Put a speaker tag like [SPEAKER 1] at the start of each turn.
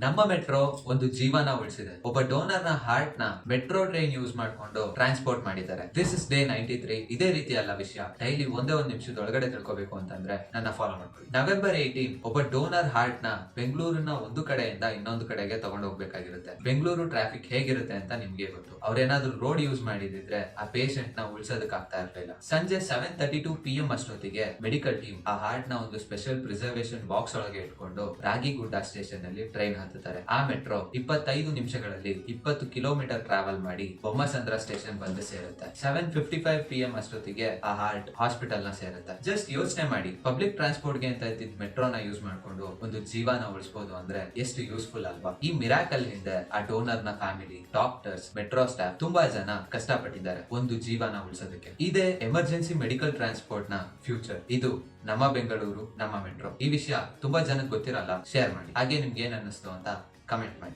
[SPEAKER 1] ನಮ್ಮ ಮೆಟ್ರೋ ಒಂದು ಜೀವನ ಉಳಿಸಿದೆ. ಒಬ್ಬ ಡೋನರ್ ನ ಹಾರ್ಟ್ ನ ಮೆಟ್ರೋ ಟ್ರೈನ್ ಯೂಸ್ ಮಾಡ್ಕೊಂಡು ಟ್ರಾನ್ಸ್ಪೋರ್ಟ್ ಮಾಡಿದ್ದಾರೆ. This is day 93. ಇದೇ ರೀತಿ ಅಲ್ಲ ವಿಷಯ. ಡೈಲಿ ಒಂದೇ ಒಂದು ನಿಮಿಷದೊಳಗಡೆ ತಿಳ್ಕೋಬೇಕು ಅಂತಂದ್ರೆ ನನ್ನ ಫಾಲೋ ಮಾಡ್ಕೊಳ್ಳಿ. ನವೆಂಬರ್ 18 ಒಬ್ಬ ಡೋನರ್ ಹಾರ್ಟ್ ನ ಬೆಂಗಳೂರಿನ ಒಂದು ಕಡೆಯಿಂದ ಇನ್ನೊಂದು ಕಡೆಗೆ ತಗೊಂಡು ಹೋಗ್ಬೇಕಾಗಿರುತ್ತೆ. ಬೆಂಗಳೂರು ಟ್ರಾಫಿಕ್ ಹೇಗಿರುತ್ತೆ ಅಂತ ನಿಮ್ಗೆ ಗೊತ್ತು. ಅವ್ರೇನಾದ್ರೂ ರೋಡ್ ಯೂಸ್ ಮಾಡಿದಿದ್ರೆ ಆ ಪೇಷಂಟ್ ನ ಉಳಿಸೋದಕ್ಕೆ ಆಗ್ತಾ ಇರ್ಲಿಲ್ಲ. ಸಂಜೆ 7:32 PM ಅಷ್ಟೊತ್ತಿಗೆ ಮೆಡಿಕಲ್ ಟೀಮ್ ಆ ಹಾರ್ಟ್ ನ ಒಂದು ಸ್ಪೆಷಲ್ ಪ್ರಿಸರ್ವೇಶನ್ ಬಾಕ್ಸ್ ಒಳಗೆ ಇಟ್ಕೊಂಡು ರಾಗಿಗುಡ್ಡ ಸ್ಟೇಷನ್ ಅಲ್ಲಿ ಟ್ರೈನ್ ಹತ್ತುತ್ತಾರೆ. ಆ ಮೆಟ್ರೋ 25 ನಿಮಿಷಗಳಲ್ಲಿ 20 ಕಿಲೋಮೀಟರ್ ಟ್ರಾವೆಲ್ ಮಾಡಿ ಬೊಮ್ಮಸಂದ್ರ ಸ್ಟೇಷನ್ ಬಂದು ಸೇರುತ್ತೆ. 7:55 PM ಅಷ್ಟೊತ್ತಿಗೆ ಆ ಹಾರ್ಟ್ ಹಾಸ್ಪಿಟಲ್ ನ ಸೇರುತ್ತೆ. ಜಸ್ಟ್ ಯೋಚನೆ ಮಾಡಿ, ಪಬ್ಲಿಕ್ ಟ್ರಾನ್ಸ್ಪೋರ್ಟ್ ಗೆ ಅಂತ ಇದ್ದಿದ್ ಮೆಟ್ರೋನ ಯೂಸ್ ಮಾಡ್ಕೊಂಡು ಒಂದು ಜೀವನ ಉಳಿಸಬಹುದು ಅಂದ್ರೆ ಎಷ್ಟು ಯೂಸ್ಫುಲ್ ಅಲ್ವಾ? ಈ ಮಿರಾಕಲ್ ಹಿಂದೆ ಆ ಡೋನರ್ ನ ಫ್ಯಾಮಿಲಿ, ಡಾಕ್ಟರ್ಸ್, ಮೆಟ್ರೋ ಸ್ಟಾಫ್ ತುಂಬಾ ಜನ ಕಷ್ಟಪಟ್ಟಿದ್ದಾರೆ ಒಂದು ಜೀವನ ಉಳಿಸೋದಕ್ಕೆ. ಇದೇ ಎಮರ್ಜೆನ್ಸಿ ಮೆಡಿಕಲ್ ಟ್ರಾನ್ಸ್ಪೋರ್ಟ್ ನ ಫ್ಯೂಚರ್. ಇದು ನಮ್ಮ ಬೆಂಗಳೂರು, ನಮ್ಮ ಮೆಟ್ರೋ. ಈ ವಿಷಯ ತುಂಬಾ ಜನಕ್ಕೆ ಗೊತ್ತಿರಲ್ಲ. ಶೇರ್ ಮಾಡಿ. ಹಾಗೆ ನಿಮ್ಗೆ ಏನ್ ಅನ್ನಿಸ್ತು ಅಂತ ಕಮೆಂಟ್ ಮಾಡಿ.